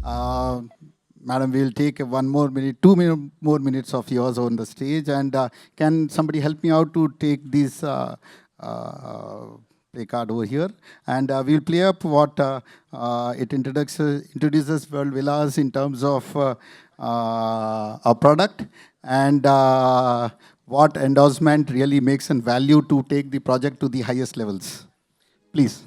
Uh, Madam, we'll take one more minute, more minutes of yours on the stage. And can somebody help me out to take this play card over here? And we'll play up what it introduces World Villas in terms of a product and what endorsement really makes and value to take the project to the highest levels. Please.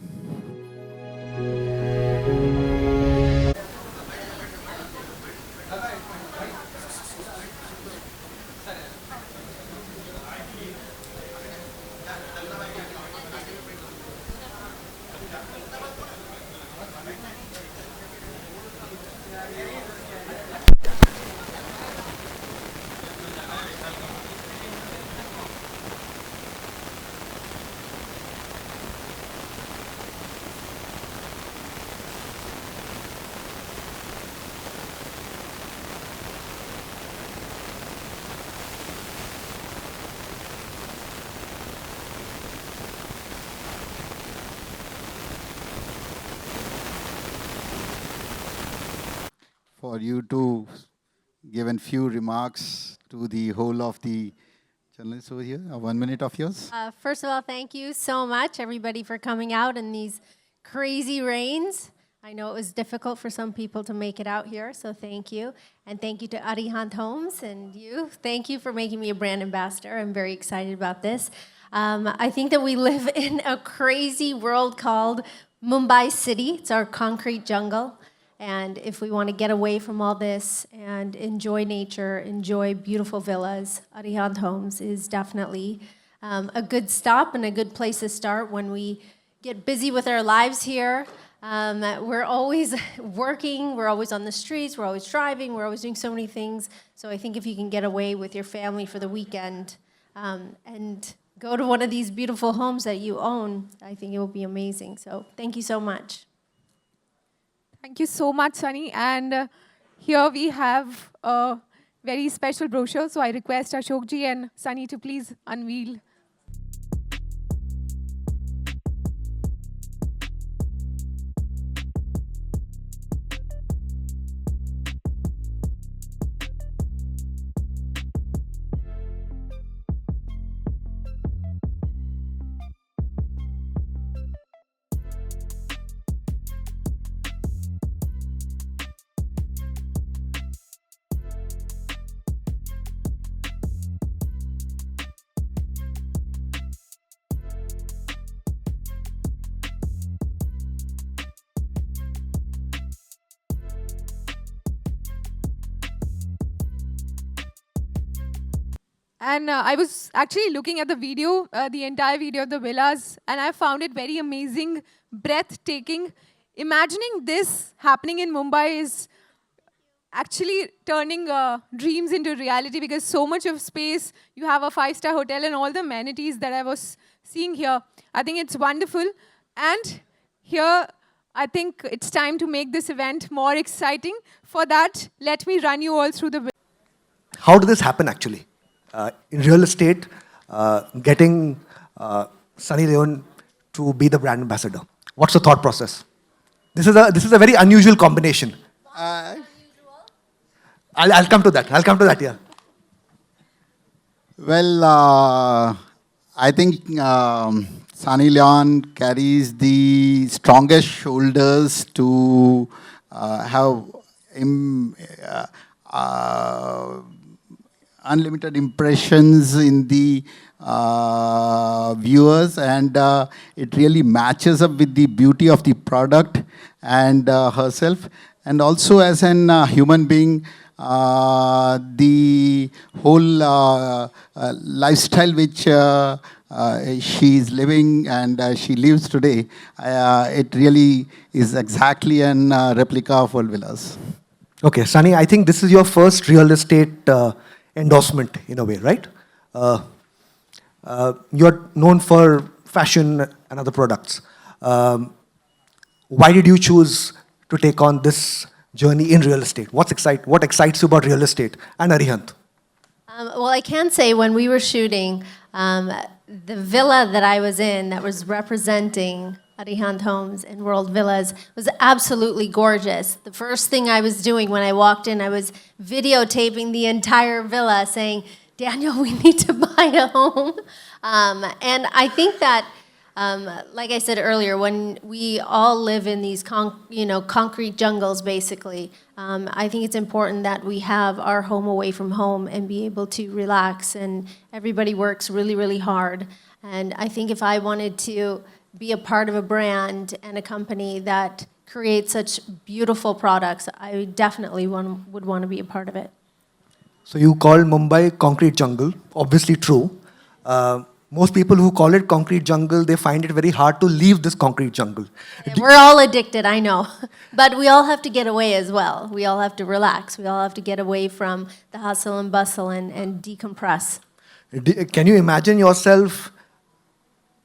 For you to give a few remarks to the whole of the journalists over here. 1 minute of yours. First of all, thank you so much, everybody, for coming out in these crazy rains. I know it was difficult for some people to make it out here, so thank you. And thank you to Arihant Homes and you. Thank you for making me a brand ambassador. I'm very excited about this. I think that we live in a crazy world called Mumbai City. It's our concrete jungle. And if we want to get away from all this and enjoy nature, enjoy beautiful villas, Arihant Homes is definitely a good stop and a good place to start when we get busy with our lives here. We're always working, we're always on the streets, we're always driving, we're always doing so many things. So I think if you can get away with your family for the weekend and go to one of these beautiful homes that you own, I think it will be amazing. So thank you so much. Thank you so much, Sunny. And here we have a very special brochure. So I request Ashokji and Sunny to please unveil. And I was actually looking at the video, the entire video of the villas, and I found it very amazing, breathtaking. Imagining this happening in Mumbai is actually turning dreams into reality because so much of space, you have a 5-star hotel and all the amenities that I was seeing here. I think it's wonderful. And here, I think it's time to make this event more exciting. For that, let me run you all through the... How did this happen actually? In real estate, getting Sunny Leone to be the brand ambassador. What's the thought process? This is a very unusual combination. I'll come to that. I'll come to that, yeah. Well, I think Sunny Leone carries the strongest shoulders to have unlimited impressions in the viewers, and it really matches up with the beauty of the product and herself, and also as an human being, the whole lifestyle which she is living and she lives today, it really is exactly an replica of World Villas. Okay, Sunny, I think this is your first real estate endorsement in a way, right? You're known for fashion and other products. Why did you choose to take on this journey in real estate? What excites you about real estate and Arihant? Well, I can say when we were shooting, the villa that I was in that was representing Arihant Homes and World Villas was absolutely gorgeous. The first thing I was doing when I walked in, I was videotaping the entire villa saying, Daniel, we need to buy a home. And I think that, like I said earlier, when we all live in these concrete jungles, basically, I think it's important that we have our home away from home and be able to relax. And everybody works really, really hard. And I think if I wanted to be a part of a brand and a company that creates such beautiful products, I definitely would want to be a part of it. So you call Mumbai concrete jungle, obviously true. Most people who call it concrete jungle, they find it very hard to leave this concrete jungle. We're all addicted, I know. But we all have to get away as well. We all have to relax. We all have to get away from the hustle and bustle and decompress. Can you imagine yourself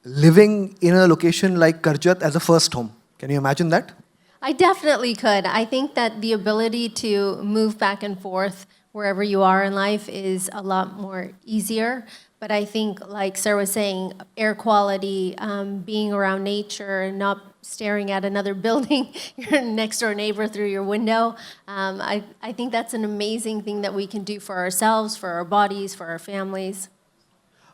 living in a location like Karjat as a first home? Can you imagine that? I definitely could. I think that the ability to move back and forth wherever you are in life is a lot more easier. But I think, like Sir was saying, air quality, being around nature and not staring at another building, your next door neighbor through your window, I think that's an amazing thing that we can do for ourselves, for our bodies, for our families.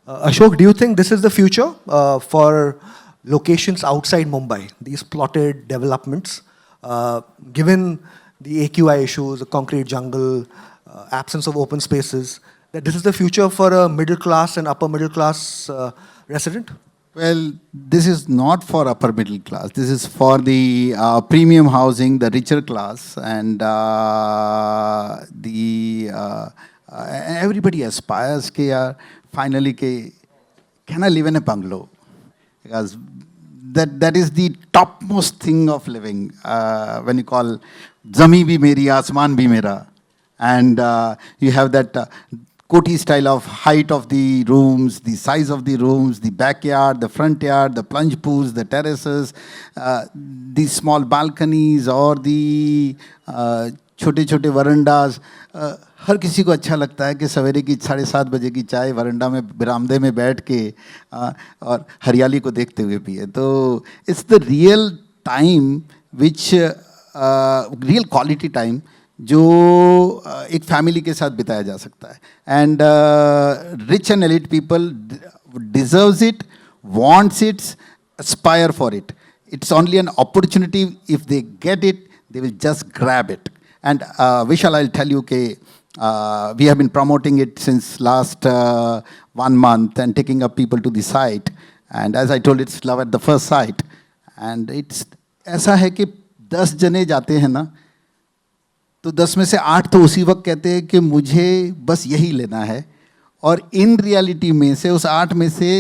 Ashok, do you think this is the future for locations outside Mumbai, these plotted developments, given the AQI issues, the concrete jungle, absence of open spaces, that this is the future for a middle class and upper middle class resident? Well, this is not for upper middle class. This is for the premium housing, the richer class, and everybody aspires ke finally can I live in a bungalow? Because that is the topmost thing of living. When you call Zami bhi meri, Asman bhi mera, and you have that Koti style of height of the rooms, the size of the rooms, the backyard, the front yard, the plunge pools, the terraces, the small balconies or the छोटे छोटे वरंडाज. हर किसी को अच्छा लगता है कि सवेरे की 7:30 बजे की चाय वरंडा में बरामदे में बैठ के और हरियाली को देखते हुए पिए. तो it's the real time which real quality time जो एक फैमिली के साथ बिताया जा सकता है. And rich and elite people deserves it, wants it, aspire for it. It's only an opportunity. If they get it, they will just grab it. And Vishal, I'll tell you, we have been promoting it since last 1 month and taking up people to the site. And as I told, it's love at the first sight. And it's ऐसा है कि 10 जने जाते हैं ना, तो 10 में से 8 तो उसी वक्त कहते हैं कि मुझे बस यही लेना है. और इन रियलिटी में से उस 8 में से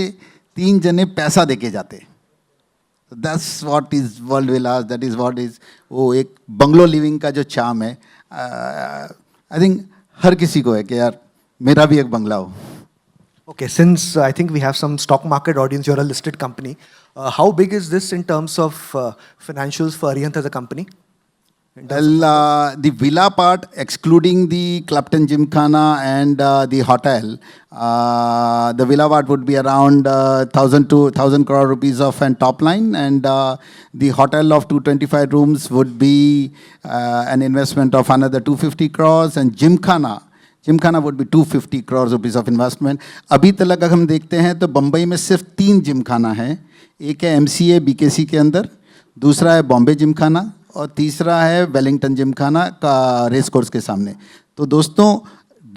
3 जने पैसा देके जाते हैं. That's what is World Villas, that is what is वो एक बंगलो लिविंग का जो चार्म है. आई थिंक हर किसी को है कि यार मेरा भी एक बंगला हो. Okay, since I think we have some stock market audience, you're a listed company. How big is this in terms of financials for Arihant as a company? Well, the villa part, excluding the Clapton Gymkhana and the hotel, the villa part would be around 1,000 crore rupees of an top line, and the hotel of 225 rooms would be an investment of another 250 crores, and Gymkhana would be 250 crores rupees of investment. अभी तक अगर हम देखते हैं तो बम्बई में सिर्फ 3 जिमखाना हैं. एक है MCA BKC के अंदर, दूसरा है बॉम्बे जिमखाना और तीसरा है वेलिंगटन जिमखाना का रेस कोर्स के सामने. तो दोस्तों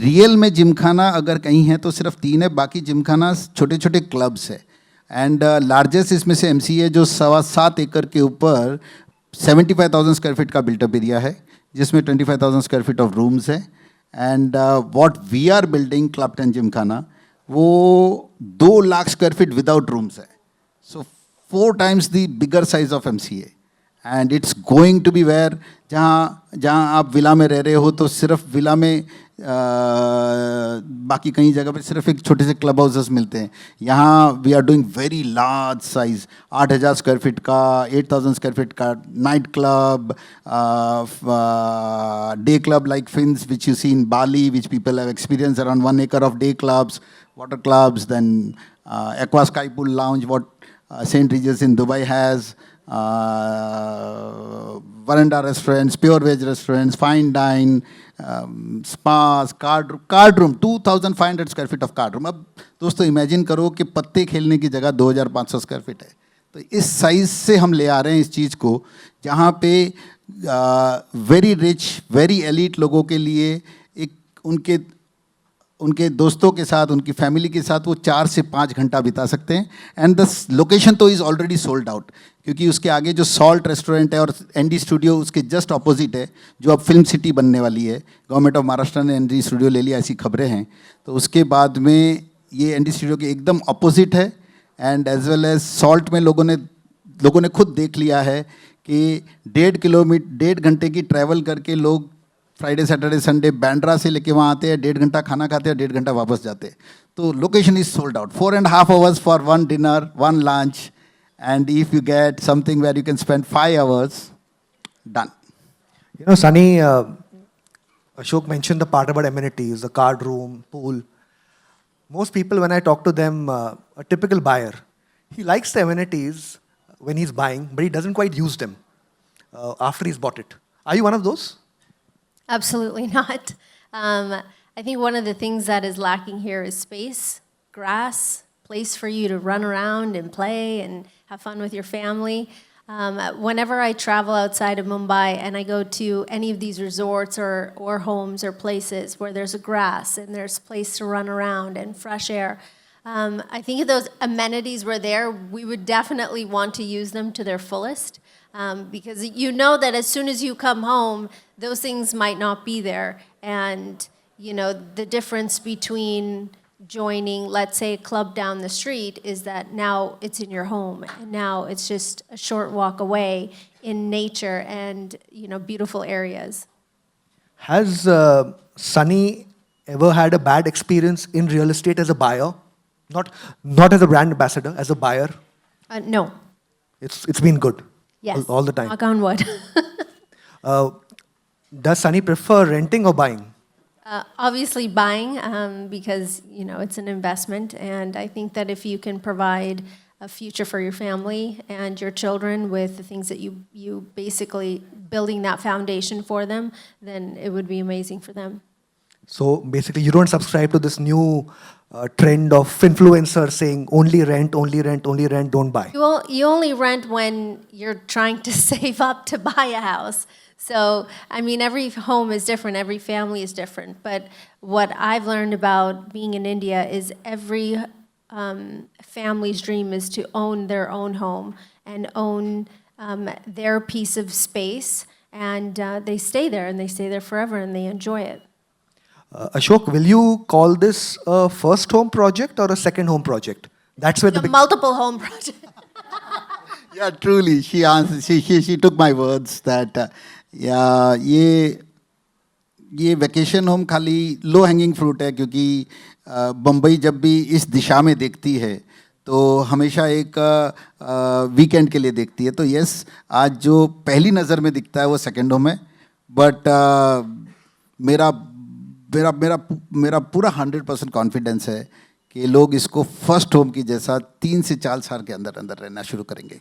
रियल में जिमखाना अगर कहीं है तो सिर्फ 3 है, बाकी जिमखाना छोटे छोटे क्लब्स है. एंड लार्जेस्ट इसमें से MCA जो 7.25 एकड़ के ऊपर 75,000 स्क्वायर फीट का बिल्टअप एरिया है, जिसमें 25,000 स्क्वायर फीट ऑफ रूम्स है. And what we are building Clapton gymkhana वो 2 lakh square feet without rooms है. So 4 times the bigger size of MCA. And it's going to be where जहाँ आप villa में रह रहे हो तो सिर्फ विला में बाकी कई जगह पे सिर्फ एक छोटे से क्लब हाउसेस मिलते हैं. यहाँ we are doing very large size, 8,000 square feet का, 8,000 स्क्वायर फीट का night club, day club like Fins which you see in Bali, which people have experienced, around 1 acre of day clubs, water clubs, then Aqua Sky Pool Lounge, what St. Regis in Dubai has, veranda restaurants, pure veg restaurants, fine dine, spas, card room, 2500 square feet of card room. अब दोस्तों imagine करो कि पत्ते खेलने की जगह 2500 square feet है. तो इस साइज से हम ले आ रहे हैं इस चीज़ को, जहाँ पे वेरी रिच, वेरी एलीट लोगों के लिए एक उनके दोस्तों के साथ, उनकी फैमिली के साथ वो 4 से 5 घंटा बिता सकते हैं. एंड द लोकेशन तो इज़ ऑलरेडी सोल्ड आउट, क्योंकि उसके आगे जो सॉल्ट रेस्टोरेंट है और एनडी स्टूडियो उसके जस्ट ऑपोजिट है, जो अब फिल्म सिटी बनने वाली है. गवर्नमेंट ऑफ महाराष्ट्र ने एनडी स्टूडियो ले लिया, ऐसी खबरें हैं. तो उसके बाद में ये एनडी स्टूडियो के एकदम अपोजिट है. And as well as salt में लोगों ने खुद देख लिया है कि 1.5 घंटे की ट्रैवल करके लोग फ्राइडे सैटरडे संडे बैंड्रा से लेके वहाँ आते हैं, 1.5 घंटा खाना खाते हैं, 1.5 घंटा वापस जाते हैं. तो location is sold out. 4.5 hours for 1 dinner, 1 lunch, and if you get something where you can spend 5 hours, done. You know, Sunny, Ashok mentioned the part about amenities, the card room, pool. Most people, when I talk to them, a typical buyer, he likes the amenities when he's buying, but he doesn't quite use them after he's bought it. Are you one of those? Absolutely not. I think one of the things that is lacking here is space, grass, place for you to run around and play and have fun with your family. Whenever I travel outside of Mumbai and I go to any of these resorts or homes or places where there's a grass and there's place to run around and fresh air, I think if those amenities were there, we would definitely want to use them to their fullest. Because you know that as soon as you come home, those things might not be there. And, you know, the difference between joining, let's say, a club down the street is that now it's in your home. And now it's just a short walk away in nature and, you know, beautiful areas. Has Sunny ever had a bad experience in real estate as a buyer? Not as a brand ambassador, as a buyer? No. It's been good. Yes. All the time. Knock on wood. Does Sunny prefer renting or buying? Obviously buying, because, you know, it's an investment. And I think that if you can provide a future for your family and your children with the things that you basically building that foundation for them, then it would be amazing for them. So basically, you don't subscribe to this new trend of influencers saying only rent, only rent, only rent, don't buy. You only rent when you're trying to save up to buy a house. So, I mean, every home is different, every family is different. But what I've learned about being in India is every family's dream is to own their own home and own their piece of space. And they stay there, and they stay there forever, and they enjoy it. Ashok, will you call this a first home project or a second home project? That's where the A multiple home project. Yeah, truly, she answered. She took my words that yeah, ये vacation home खाली low hanging fruit है, क्योंकि बम्बई जब भी इस दिशा में देखती है तो हमेशा एक वीकेंड के लिए देखती है. तो यस, आज जो पहली नज़र में दिखता है वो सेकेंड होम है. बट मेरा मेरा मेरा मेरा पूरा 100% कॉन्फिडेंस है कि लोग इसको फर्स्ट होम की जैसा 3 से 4 साल के अंदर अंदर रहना शुरू करेंगे.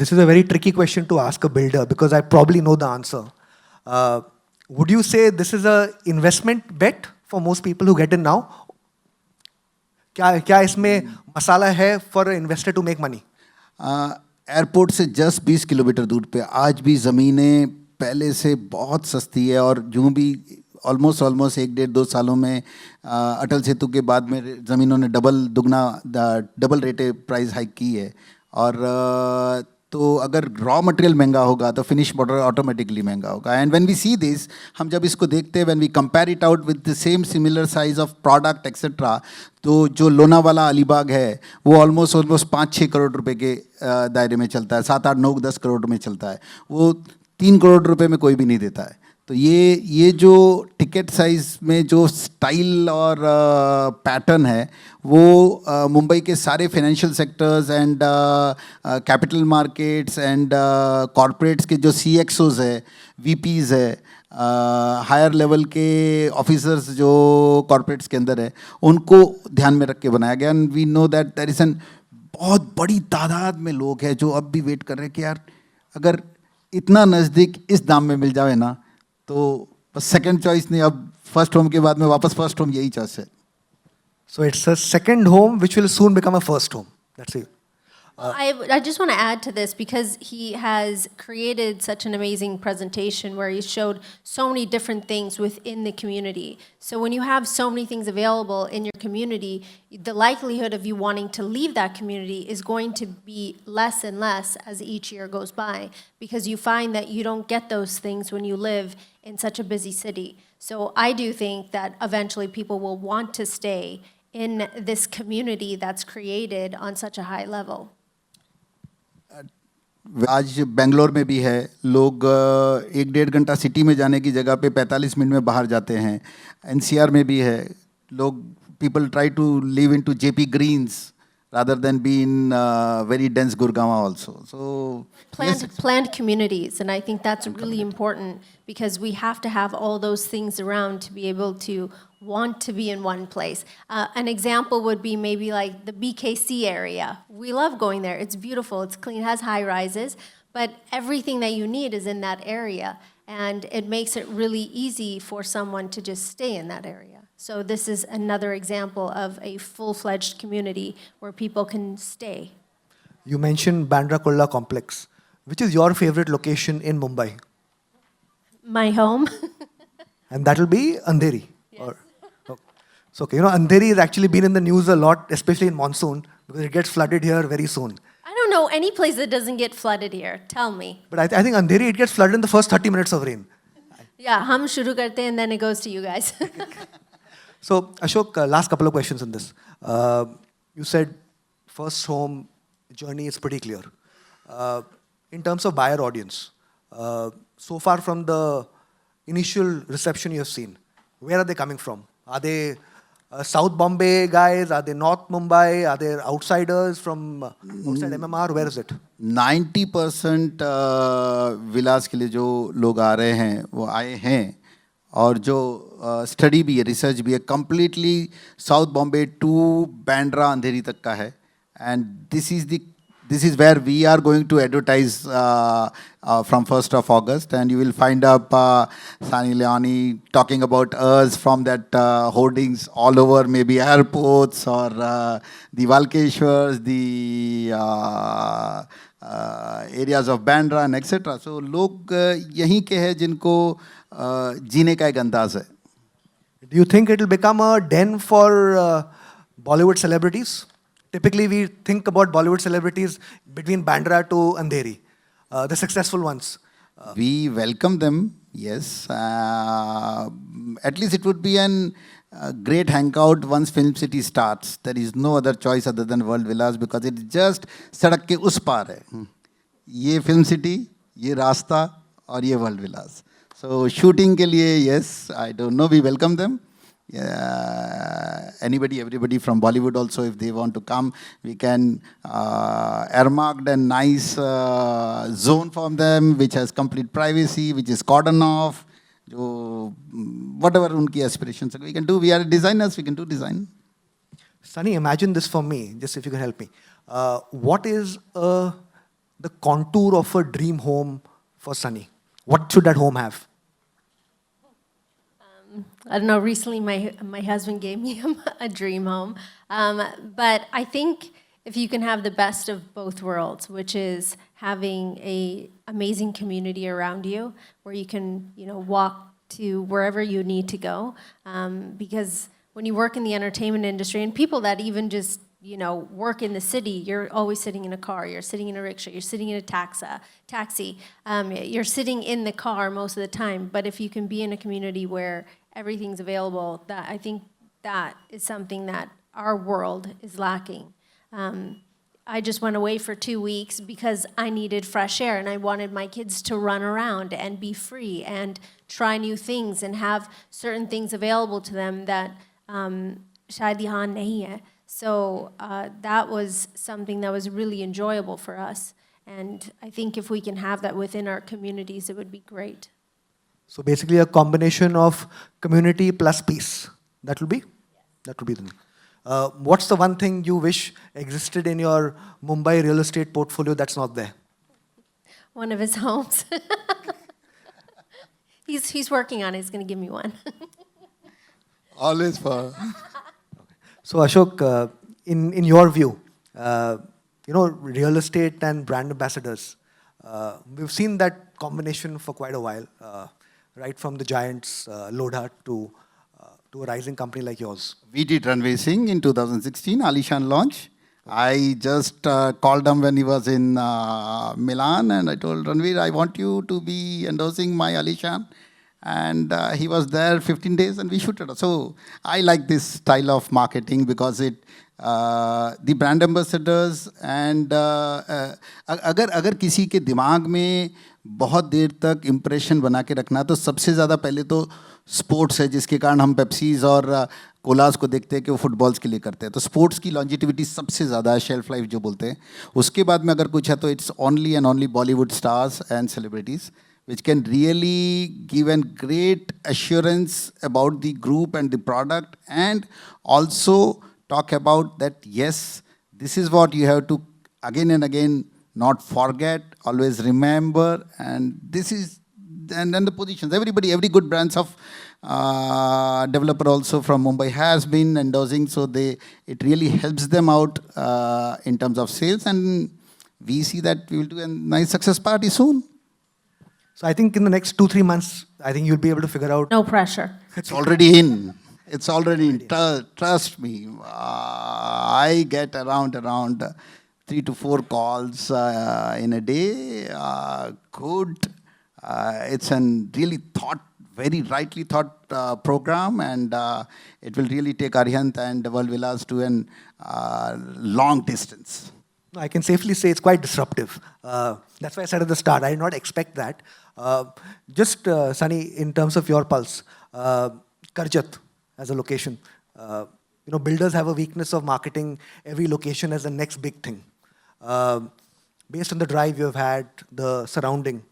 This is a very tricky question to ask a builder because I probably know the answer. Would you say this is a investment bet for most people who get in now? क्या इसमें मसाला है for an investor to make money? Airport से just 20 kilometre दूर पे आज भी ज़मीनें पहले से बहुत सस्ती है. और यूँ भी ऑलमोस्ट 1.5-2 सालों में अटल सेतु के बाद में ज़मीनों ने डबल रेटे प्राइस हाइक की है. और तो अगर रॉ मटेरियल महंगा होगा तो फिनिश प्रोडक्ट ऑटोमेटिकली महंगा होगा. And when we see this, हम जब इसको देखते हैं, when we compare it out with the same similar size of product etcetera, तो जो लोनावाला अलीबाग है वो ऑलमोस्ट 5-6 करोड़ रुपए के दायरे में चलता है, 7-8-9-10 करोड़ में चलता है. वो 3 करोड़ रुपए में कोई भी नहीं देता है. तो ये जो टिकट साइज़ में जो स्टाइल और पैटर्न है वो मुंबई के सारे financial sectors and capital markets and corporates के जो CXOs है, VPs है, हायर लेवल के ऑफिसर्स जो कॉरपोरेट्स के अंदर है, उनको ध्यान में रख के बनाया गया. And we know that there is an बहुत बड़ी तादाद में लोग हैं जो अब भी वेट कर रहे हैं कि यार अगर इतना नज़दीक इस दाम में मिल जाए ना तो बस सेकंड चॉइस नहीं, अब फर्स्ट होम के बाद में वापस फर्स्ट होम यही चॉइस है. So it's a second home which will soon become a first home. That's it. I just want to add to this because he has created such an amazing presentation where he showed so many different things within the community. So when you have so many things available in your community, the likelihood of you wanting to leave that community is going to be less and less as each year goes by because you find that you don't get those things when you live in such a busy city. So I do think that eventually people will want to stay in this community that's created on such a high level. आज बेंगलोर में भी है, लोग 1-1.5 घंटा city में जाने की जगह पे 45 मिनट में बाहर जाते हैं. एनसीआर में भी है, लोग people try to live in to Jaypee Greens rather than be in very dense Gurgaon also. So Planned communities, and I think that's really important because we have to have all those things around to be able to want to be in one place. An example would be maybe like the BKC area. We love going there. It's beautiful, it's clean, it has high rises, but everything that you need is in that area, and it makes it really easy for someone to just stay in that area. So this is another example of a full-fledged community where people can stay. You mentioned Bandra Kurla complex. Which is your favorite location in Mumbai? My home. And that will be Andheri. Yes. So, okay, you know, Andheri has actually been in the news a lot, especially in monsoon, because it gets flooded here very soon. I don't know any place that doesn't get flooded here. Tell me. But I think Andheri, it gets flooded in the first 30 minutes of rain. Yeah, hum shuru karte and then it goes to you guys. So, Ashok, last couple of questions on this. You said first home journey is pretty clear. In terms of buyer audience, so far from the initial reception you have seen, where are they coming from? Are they South Bombay guys? Are they North Mumbai? Are they outsiders from outside MMR? Where is it? 90% विलास के लिए जो लोग आ रहे हैं वो आए हैं, और जो स्टडी भी है, रिसर्च भी है, completely south Bombay to Bandra Andheri तक का है. And this is where we are going to advertise from 1st of August, and you will find up Sunny Leone talking about us from that hoardings all over, maybe airports or the Valkeshwars, the areas of Bandra and etc. So लोग यहीं के हैं जिनको जीने का एक अंदाज है. Do you think it will become a den for Bollywood celebrities? Typically, we think about Bollywood celebrities between Bandra to Andheri, the successful ones. We welcome them, yes. At least it would be an great hangout once Film City starts. There is no other choice other than World Villas because it's just सड़क के उस पार है. ये Film City, ये रास्ता और ये World Villas. So shooting के लिए, yes, I don't know, we welcome them. Anybody, everybody from Bollywood also, if they want to come, we can earmark a nice zone for them, which has complete privacy, which is cordon off. जो whatever उनकी aspirations we can do. We are designers, we can do design. Sunny, imagine this for me, just if you can help me. What is the contour of a dream home for Sunny? What should that home have? I don't know, recently my husband gave me a dream home. But I think if you can have the best of both worlds, which is having an amazing community around you where you can, walk to wherever you need to go. Because when you work in the entertainment industry, and people that even just, work in the city, you're always sitting in a car, you're sitting in a rickshaw, you're sitting in a taxi, you're sitting in the car most of the time. But if you can be in a community where everything's available, I think that is something that our world is lacking. I just went away for 2 weeks because I needed fresh air and I wanted my kids to run around and be free and try new things and have certain things available to them that shayad yahan nahi hai. So that was something that was really enjoyable for us. And I think if we can have that within our communities, it would be great. So basically a combination of community plus peace. That will be the thing. What's the one thing you wish existed in your Mumbai real estate portfolio that's not there? One of his homes. He's working on it. He's going to give me one. Always for. So Ashok, in your view, real estate and brand ambassadors, we've seen that combination for quite a while, right from the giants, Lodha, to a rising company like yours. We did Runway Singh in 2016, Alishan launch. I just called him when he was in Milan, and I told Ranveer, I want you to be endorsing my Alishan. And he was there 15 days and we shooted. So I like this style of marketing because the brand ambassadors and अगर किसी के दिमाग में बहुत देर तक impression बना के रखना तो सबसे ज़्यादा पहले तो स्पोर्ट्स है जिसके कारण हम पेप्सीज और कोलास को देखते हैं कि वो फुटबॉल्स के लिए करते हैं तो स्पोर्ट्स की लॉन्जिटिविटी सबसे ज़्यादा है शेल्फ लाइफ जो बोलते हैं उसके बाद में अगर कुछ है तो it's only and only Bollywood stars and celebrities which can really give a great assurance about the group and the product and also talk about that, yes, this is what you have to again and again not forget, always remember, and this is, and then the positions. Everybody, every good brands of developer also from Mumbai has been endorsing, so it really helps them out in terms of sales, and we see that we will do a nice success party soon. So I think in the next 2-3 months, I think you'll be able to figure out. No pressure. It's already in. It's already in. Trust me. I get around 3 to 4 calls in a day. Good. It's a really very rightly thought program, and it will really take Arihant and World Villas to a long distance. No, I can safely say it's quite disruptive. That's why I said at the start, I did not expect that. Just, Sunny, in terms of your pulse, Karjat as a location, builders have a weakness of marketing every location as the next big thing. Based on the drive you have had, the surrounding,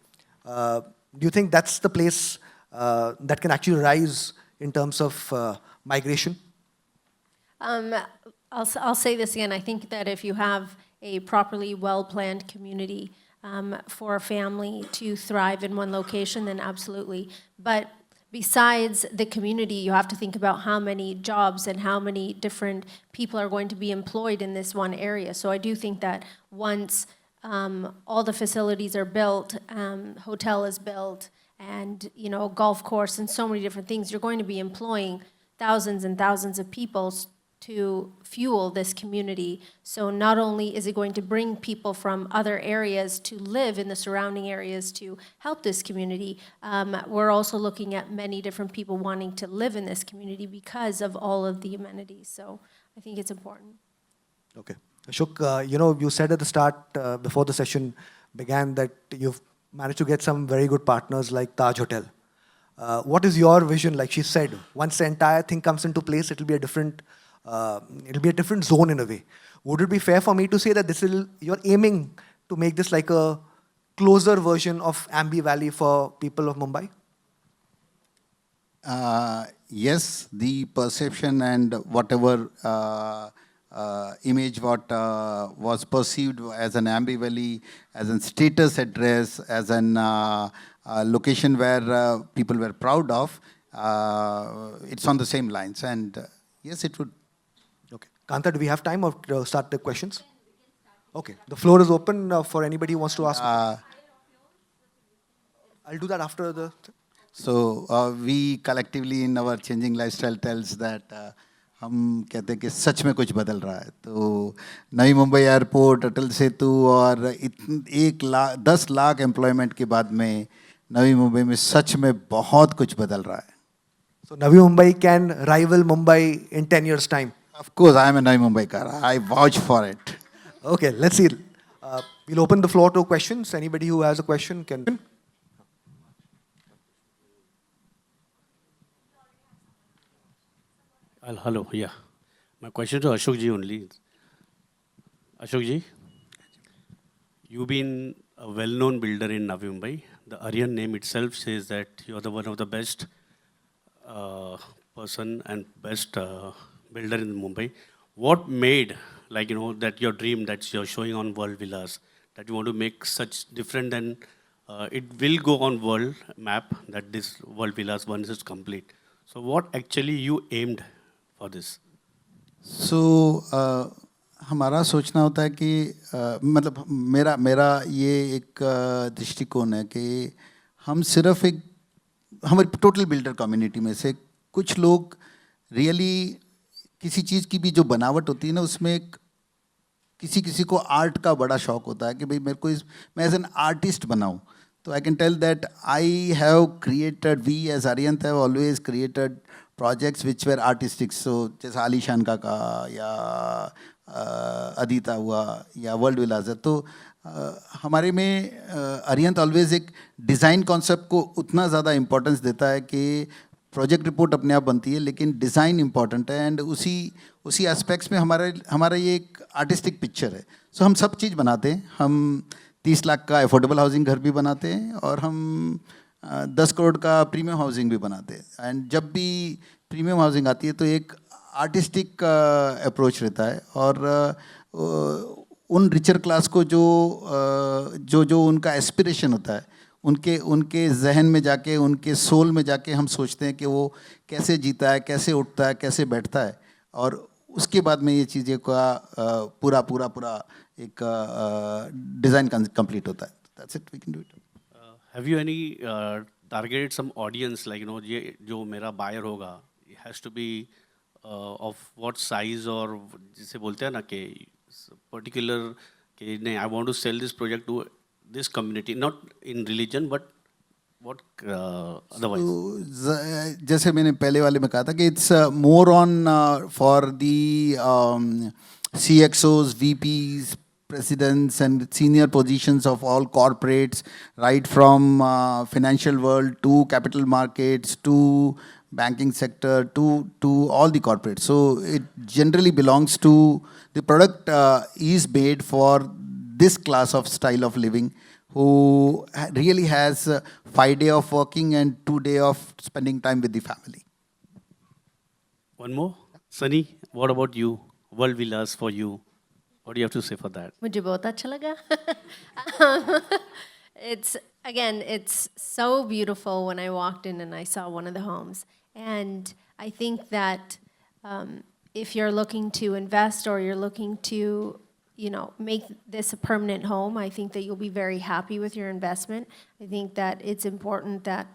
do you think that's the place that can actually rise in terms of migration? I'll say this again. I think that if you have a properly well-planned community for a family to thrive in one location, then absolutely. But besides the community, you have to think about how many jobs and how many different people are going to be employed in this one area. So I do think that once all the facilities are built, hotel is built, and a golf course and so many different things, you're going to be employing thousands and thousands of people to fuel this community. So not only is it going to bring people from other areas to live in the surrounding areas to help this community, we're also looking at many different people wanting to live in this community because of all of the amenities. So I think it's important. Okay. Ashok, you said at the start, before the session began, that you've managed to get some very good partners like Taj Hotel. What is your vision? Like she said, once the entire thing comes into place, it'll be a different zone in a way. Would it be fair for me to say that you're aiming to make this like a closer version of Ambi Valley for people of Mumbai? Yes, the perception and whatever image what was perceived as an Ambi Valley, as a status address, as an location where people were proud of, it's on the same lines. And yes, it would. Okay. Kanta, do we have time or start the questions? Okay. The floor is open for anybody who wants to ask. I'll do that after the... So we collectively in our changing lifestyle tells that हम कहते हैं कि सच में कुछ बदल रहा है तो नई मुंबई एयरपोर्ट अटल सेतु और 10 लाख एम्प्लॉयमेंट के बाद में नवी मुंबई में सच में बहुत कुछ बदल रहा है. So Navi Mumbai can rival Mumbai in 10 years' time. Of course, I am a Navi Mumbaikar. I vouch for it. Okay, let's see. We'll open the floor to questions. Anybody who has a question can. Hello, yeah. My question to Ashok ji only. Ashok ji, you've been a well-known builder in Navi Mumbai. The Aryan name itself says that you're one of the best person and best builder in Mumbai. what made, like, that your dream that you're showing on World Villas, that you want to make such different than, it will go on world map, that this World Villas once is complete. So what actually you aimed for this? सो हमारा सोचना होता है कि मतलब मेरा मेरा ये एक दृष्टिकोण है कि हम सिर्फ एक हमारी टोटल बिल्डर कम्युनिटी में से कुछ लोग रियली किसी चीज़ की भी जो बनावट होती है ना उसमें एक किसी किसी को आर्ट का बड़ा शौक होता है कि भाई मेरे को मैं एज एन आर्टिस्ट बनाऊं तो I can tell that I have created we as Aryan have always created projects which were artistic. So जैसे आलीशान का या अदिता हुआ या वर्ल्ड विलास है तो हमारे में अरियंत ऑलवेज एक डिज़ाइन कॉन्सेप्ट को उतना ज़्यादा इम्पोर्टेंस देता है कि प्रोजेक्ट रिपोर्ट अपने आप बनती है लेकिन डिज़ाइन इम्पॉर्टेंट है एंड उसी एस्पेक्ट्स में हमारा ये एक आर्टिस्टिक पिक्चर है. सो हम सब चीज़ बनाते हैं. हम 30 लाख का अफोर्डेबल हाउसिंग घर भी बनाते हैं और हम 10 करोड़ का प्रीमियम हाउसिंग भी बनाते हैं. एंड जब भी प्रीमियम हाउसिंग आती है तो एक आर्टिस्टिक अप्रोच रहता है और उन रिचर क्लास को जो उनका एस्पिरेशन होता है उनके जहन में जाके उनके सोल में जाके हम सोचते हैं कि वो कैसे जीता है, कैसे उठता है, कैसे बैठता है और उसके बाद में ये चीज़ें का पूरा एक डिज़ाइन कंप्लीट होता है. That's it, we can do it. Have you any targeted some audience, like, ये जो मेरा buyer होगा, it has to be of what size, और जिसे बोलते हैं ना कि particular कि नहीं, I want to sell this project to this community, not in religion, but what otherwise? तो जैसे मैंने पहले वाले में कहा था कि it's more on for the CXOs, VPs, presidents and senior positions of all corporates, right from financial world to capital markets to banking sector to all the corporates. So it generally belongs to the product is made for this class of style of living who really has 5 days of working and 2 days of spending time with the family. One more, Sunny, what about you? World Villas for you. What do you have to say for that? मुझे बहुत अच्छा लगा. It's so beautiful when I walked in and I saw one of the homes. And I think that if you're looking to invest or you're looking to, make this a permanent home, I think that you'll be very happy with your investment. I think that it's important that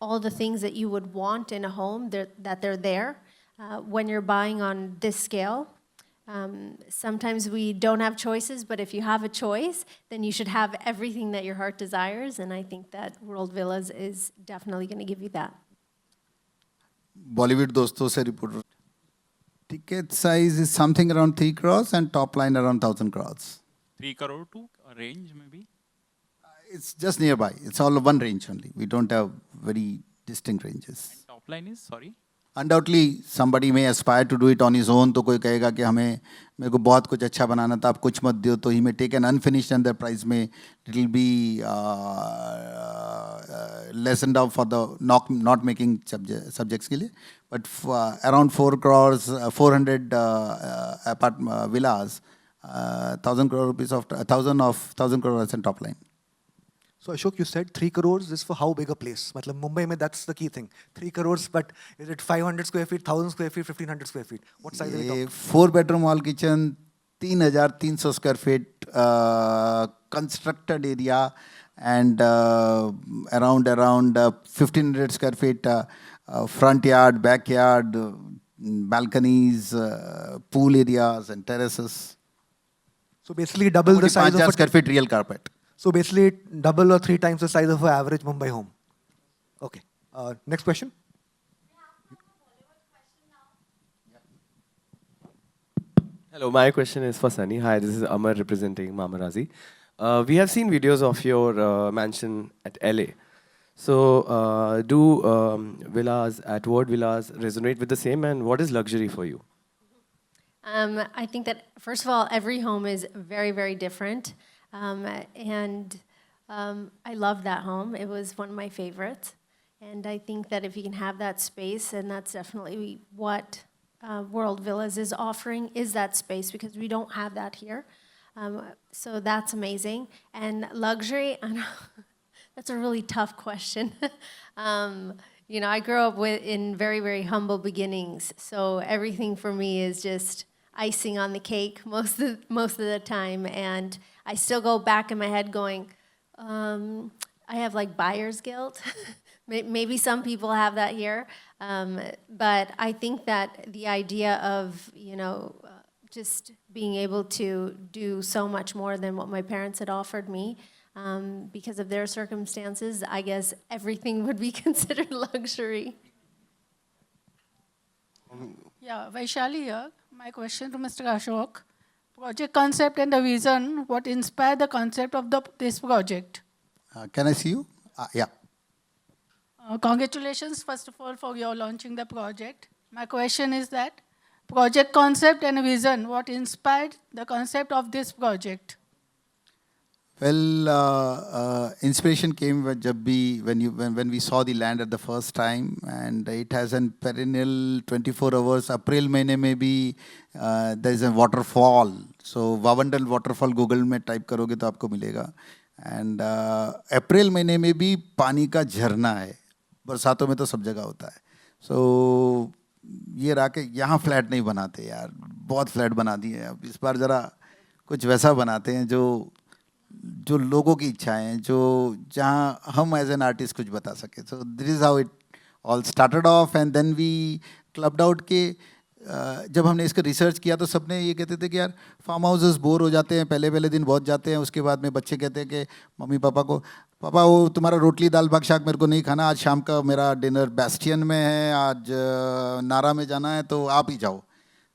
all the things that you would want in a home, that they're there. When you're buying on this scale, sometimes we don't have choices, but if you have a choice, then you should have everything that your heart desires, and I think that World Villas is definitely going to give you that. Bollywood दोस्तों से report. Ticket size is something around 3 crores and top line around 1,000 crores. 3 crore to a range maybe? It's just nearby. It's all one range only. We don't have very distinct ranges. And top line is, sorry? Undoubtedly, somebody may aspire to do it on his own. तो कोई कहेगा कि मेरे को बहुत कुछ अच्छा बनाना था, आप कुछ मत दियो, तो he may take an unfinished enterprise में it will be lessened down for the not making subjects के लिए. But around 4 crores, 400 villas, 1,000 crore rupees of 1,000 crores and top line. So Ashok, you said 3 crores is for how big a place? Matlab Mumbai mein that's the key thing. 3 crores, but is it 500 square feet, 1,000 square feet, 1,500 square feet? What size are we talking? 4-bedroom hall kitchen, 3,300 square feet constructed area, and around 1,500 square feet front yard, backyard, balconies, pool areas and terraces. So basically double the size of 5,000 square feet real carpet. So basically double or 3 times the size of an average Mumbai home. Okay. Next question. Hello, my question is for Sunny. Hi, this is Amar representing Mamarazi. We have seen videos of your mansion at LA. So do villas at World Villas resonate with the same, and what is luxury for you? I think that, first of all, every home is very, very different. And I love that home. It was one of my favorites. And I think that if you can have that space, and that's definitely what World Villas is offering is that space, because we don't have that here. So that's amazing. And luxury, I know, that's a really tough question. I grew up in very, very humble beginnings, so everything for me is just icing on the cake most of the time. And I still go back in my head going, I have like buyer's guilt. Maybe some people have that here, but I think that the idea of just being able to do so much more than what my parents had offered me, because of their circumstances, I guess everything would be considered luxury. Yeah, Vaishali here. My question to Mr. Ashok. Project concept and the vision, what inspired the concept of this project? Can I see you? Yeah. Congratulations, first of all, for your launching the project. My question is that project concept and vision, what inspired the concept of this project? Well, inspiration came when we saw the land at the first time, and it has a perennial 24 hours. April महीने में भी there is a waterfall. So Vavandal waterfall Google में type करोगे तो आपको मिलेगा. And अप्रैल महीने में भी पानी का झरना है. बरसातों में तो सब जगह होता है. So ये रहा कि यहाँ फ्लैट नहीं बनाते यार, बहुत फ्लैट बना दिए हैं. अब इस बार ज़रा कुछ वैसा बनाते हैं जो लोगों की इच्छाएं हैं, जो जहाँ हम एज एन आर्टिस्ट कुछ बता सके. So this is how it all started off. And then we clubbed out के जब हमने इसका रिसर्च किया तो सबने ये कहते थे कि यार फार्म हाउसेस बोर हो जाते हैं, पहले दिन बहुत जाते हैं, उसके बाद में बच्चे कहते हैं कि मम्मी पापा को, पापा वो तुम्हारा रोटली दाल भाग शाक मेरे को नहीं खाना, आज शाम का मेरा डिनर बेस्टियन में है, आज नारा में जाना है तो आप ही जाओ.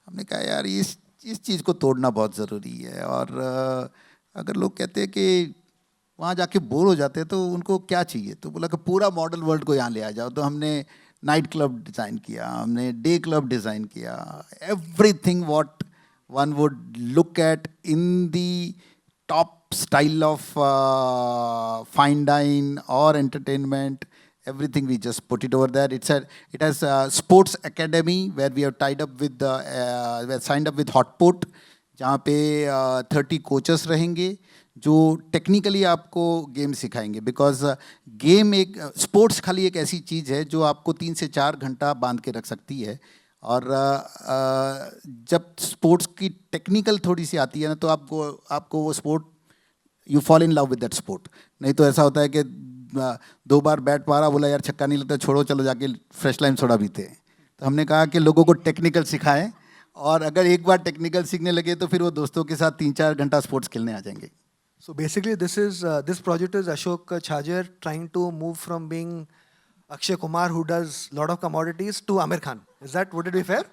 हमने कहा यार इस चीज़ को तोड़ना बहुत ज़रूरी है. और अगर लोग कहते हैं कि वहाँ जाके बोर हो जाते हैं तो उनको क्या चाहिए, तो बोला कि पूरा मॉडल वर्ल्ड को यहाँ ले आ जाओ. तो हमने नाइट क्लब डिज़ाइन किया, हमने डे क्लब डिज़ाइन किया. Everything what one would look at in the top style of fine dine और entertainment, everything we just put it over there. It has a sports academy where we have tied up with we have signed up with Hotpot, जहाँ पे 30 coaches रहेंगे जो technically आपको game सिखाएंगे. Because game एक sports खाली एक ऐसी चीज़ है जो आपको 3 से 4 घंटा बांध के रख सकती है. और जब स्पोर्ट्स की टेक्निकल थोड़ी सी आती है ना तो आपको वो sport you fall in love with that sport. नहीं तो ऐसा होता है कि 2 बार बैट मारा, बोला यार छक्का नहीं लगता, छोड़ो चलो जाके फ्रेश लाइम सोडा पीते हैं. तो हमने कहा कि लोगों को टेक्निकल सिखाएं, और अगर एक बार टेक्निकल सीखने लगे तो फिर वो दोस्तों के साथ 3-4 घंटा स्पोर्ट्स खेलने आ जाएंगे. So basically, this project is Ashok Chhajar trying to move from being Akshay Kumar, who does lot of commodities, to Amir Khan. Would it be fair?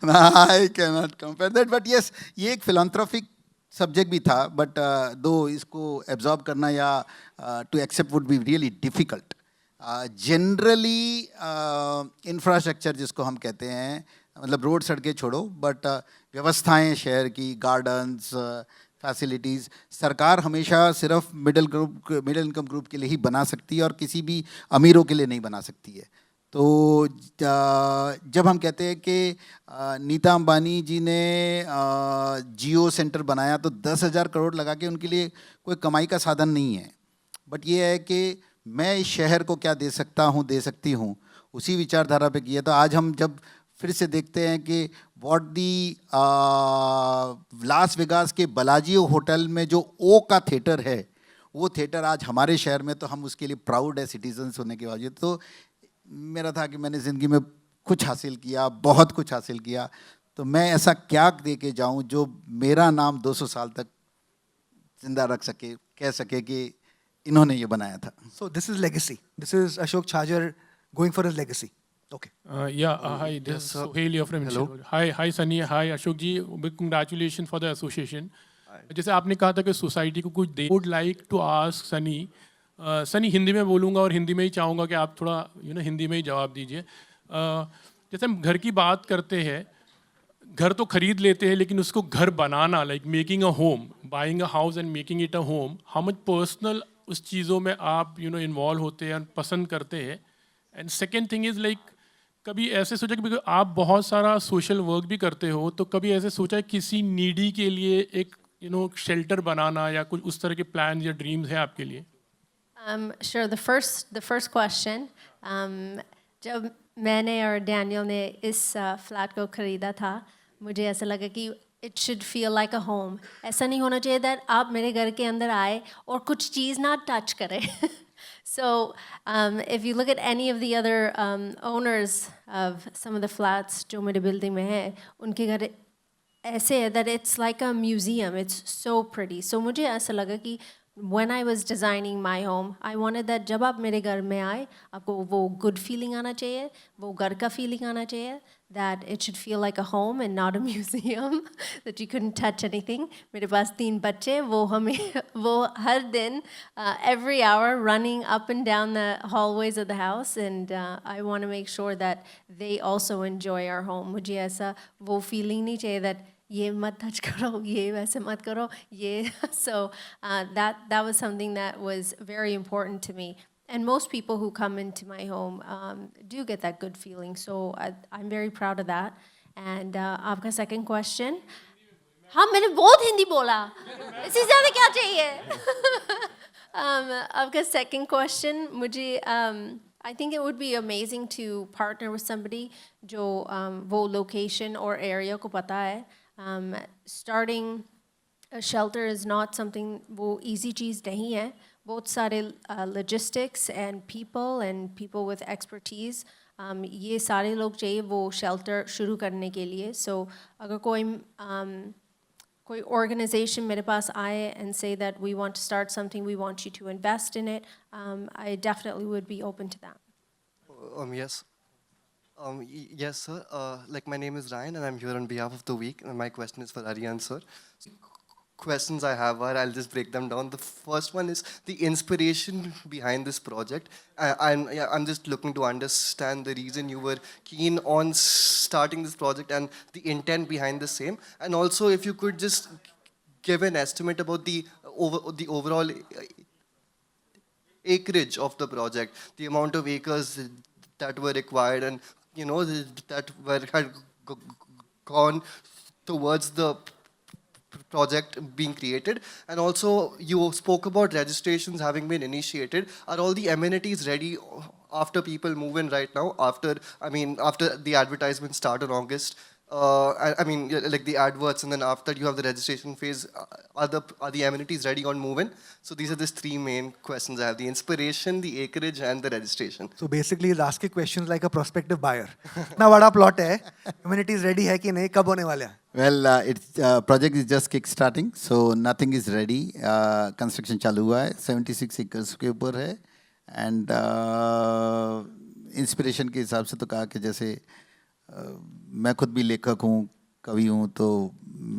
I cannot compare that, but yes, ये एक philanthropic subject भी था, but दो इसको absorb करना या to accept would be really difficult. Generally infrastructure जिसको हम कहते हैं, मतलब रोड सड़कें छोड़ो, बट व्यवस्थाएं शहर की, गार्डन्स, फैसिलिटीज़, सरकार हमेशा सिर्फ मिडिल इनकम ग्रुप के लिए ही बना सकती है और किसी भी अमीरों के लिए नहीं बना सकती है. तो जब हम कहते हैं कि नीता अंबानी जी ने जियो सेंटर बनाया तो 10,000 करोड़ लगा के उनके लिए कोई कमाई का साधन नहीं है, बट ये है कि मैं इस शहर को क्या दे सकता हूँ, दे सकती हूँ, उसी विचारधारा पे किया. तो आज हम जब फिर से देखते हैं कि व्हाट दी लास वेगास के बलाजियो होटल में जो ओ का थिएटर है, वो थिएटर आज हमारे शहर में, तो हम उसके लिए प्राउड है सिटीजन्स होने के बावजूद. तो मेरा था कि मैंने ज़िंदगी में कुछ हासिल किया, बहुत कुछ हासिल किया, तो मैं ऐसा क्या दे के जाऊँ जो मेरा नाम 200 साल तक जिंदा रख सके, कह सके कि इन्होंने ये बनाया था. So this is legacy. This is Ashok Chhajar going for his legacy. Okay. Hi, this is Sohail here from Hello. Hi, Sunny. Hi, Ashok ji. Big congratulations for the association. जैसे आपने कहा था कि सोसाइटी को कुछ दे, would like to ask Sunny. Sunny Hindi में बोलूँगा और हिंदी में ही चाहूँगा कि आप थोड़ा हिंदी में ही जवाब दीजिए. जैसे हम घर की बात करते हैं, घर तो खरीद लेते हैं, लेकिन उसको घर बनाना, like making a home, buying a house and making it a home, how much personal उस चीज़ों में आप इन्वॉल्व होते हैं और पसंद करते हैं. And second thing is like कभी ऐसे सोचा कि because आप बहुत सारा सोशल वर्क भी करते हो, तो कभी ऐसे सोचा है किसी नीडी के लिए एक शेल्टर बनाना या कुछ उस तरह के प्लान या ड्रीम्स है आपके लिए? Sure. The first question. जब मैंने और डैनियल ने इस फ्लैट को ख़रीदा था, मुझे ऐसा लगा कि it should feel like a home. ऐसा नहीं होना चाहिए that आप मेरे घर के अंदर आए और कुछ चीज़ ना टच करें. So if you look at any of the other owners of some of the flats जो मेरे building में है, उनके घर ऐसे है that it's like a museum. It's so pretty. So मुझे ऐसा लगा कि when I was designing my home, I wanted that जब आप मेरे घर में आए, आपको वो good feeling आना चाहिए, वो घर का feeling आना चाहिए, that it should feel like a home and not a museum, that you couldn't touch anything. मेरे पास 3 बच्चे, वो हर दिन every hour running up and down the hallways of the house, and I want to make sure that they also enjoy our home. मुझे ऐसा वो feeling नहीं चाहिए that ये मत touch करो, ये वैसे मत करो, ये. So that was something that was very important to me. And most people who come into my home do get that good feeling. So I'm very proud of that. And आपका second question? हाँ, मैंने बहुत हिंदी बोला. इससे ज़्यादा क्या चाहिए? आपका second question, मुझे I think it would be amazing to partner with somebody जो वो location or area को पता है. Starting a shelter is not something वो easy चीज़ नहीं है. बहुत सारे logistics and people with expertise. ये सारे लोग चाहिए वो shelter शुरू करने के लिए. So अगर कोई organization मेरे पास आए and say that we want to start something, we want you to invest in it, I definitely would be open to that. Yes. Yes, sir. Like my name is Ryan, and I'm here on behalf of the week. And my question is for Aryan, sir. Questions I have are, I'll just break them down. The first one is the inspiration behind this project. I'm just looking to understand the reason you were keen on starting this project and the intent behind the same. And also, if you could just give an estimate about the overall acreage of the project, the amount of acres that were required, and that had gone towards the project being created. And also you spoke about registrations having been initiated. Are all the amenities ready after people move in right now, after the advertisements start in August? Like the adverts, and then after you have the registration phase, are the amenities ready on move-in? So these are the 3 main questions I have: the inspiration, the acreage, and the registration. So basically, he's asking questions like a prospective buyer. कितना बड़ा plot है? Amenities ready है कि नहीं? कब होने वाले हैं? Well, it's project is just kick-starting, so nothing is ready. Construction चालू हुआ है, 76 acres के ऊपर है, and inspiration के हिसाब से तो कहा कि जैसे मैं खुद भी लेखक हूँ, कवि हूँ, तो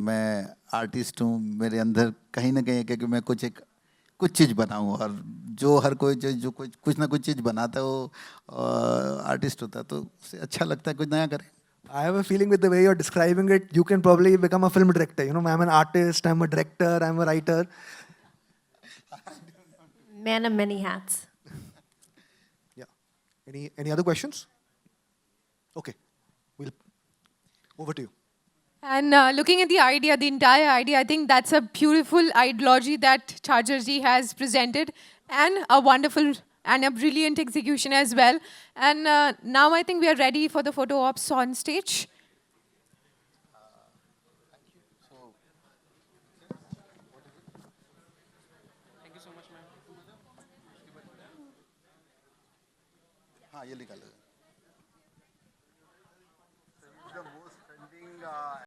मैं आर्टिस्ट हूँ. मेरे अंदर कहीं ना कहीं कि मैं कुछ चीज़ बनाऊँ, और जो हर कोई जो कुछ ना कुछ चीज़ बनाता है वो आर्टिस्ट होता है, तो उसे अच्छा लगता है कुछ नया करें. I have a feeling with the way you're describing it, you can probably become a film director. You know, I'm an artist, I'm a director, I'm a writer. Man of many hats. Yeah. Any other questions? Okay. Over to you. And looking at the idea, the entire idea, I think that's a beautiful ideology that Chargerji has presented, and a wonderful and a brilliant execution as well. And now I think we are ready for the photo ops on stage. Thank you so much, ma'am. हाँ, ये निकालो.